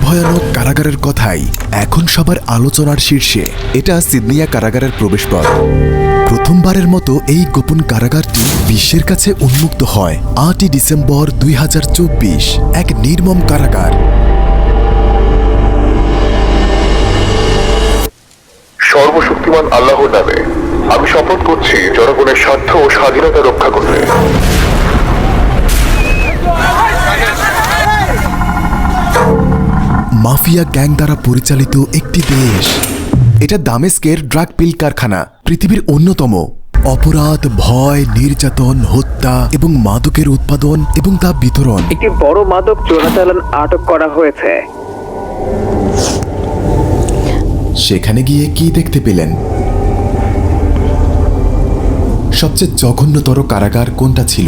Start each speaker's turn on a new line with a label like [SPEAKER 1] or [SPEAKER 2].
[SPEAKER 1] ভয়ানক কারাগারের কথাই এখন সবার আলোচনার শীর্ষে। এটা সিডনিয়া কারাগারের প্রবেশপথ। প্রথমবারের মতো এই গোপন কারাগারটি বিশ্বের কাছে উন্মুক্ত হয় ৮ই ডিসেম্বর ২০২৪। এক নির্মম কারাগার।
[SPEAKER 2] সর্বশক্তিমান আল্লাহর নামে আমি শপথ করছি জনগণের স্বার্থ ও স্বাধীনতা রক্ষা করতে।
[SPEAKER 1] মাফিয়া গ্যাং দ্বারা পরিচালিত একটি দেশ। এটা দামেস্কের ড্রাগ পিল কারখানা, পৃথিবীর অন্যতম। অপরাধ, ভয়, নির্যাতন, হত্যা এবং মাদকের উৎপাদন এবং তা বিতরণ।
[SPEAKER 3] একটি বড় মাদক চোরাচালান আটক করা হয়েছে।
[SPEAKER 1] সেখানে গিয়ে কি দেখতে পেলেন? সবচেয়ে জঘন্যতর কারাগার কোনটা ছিল?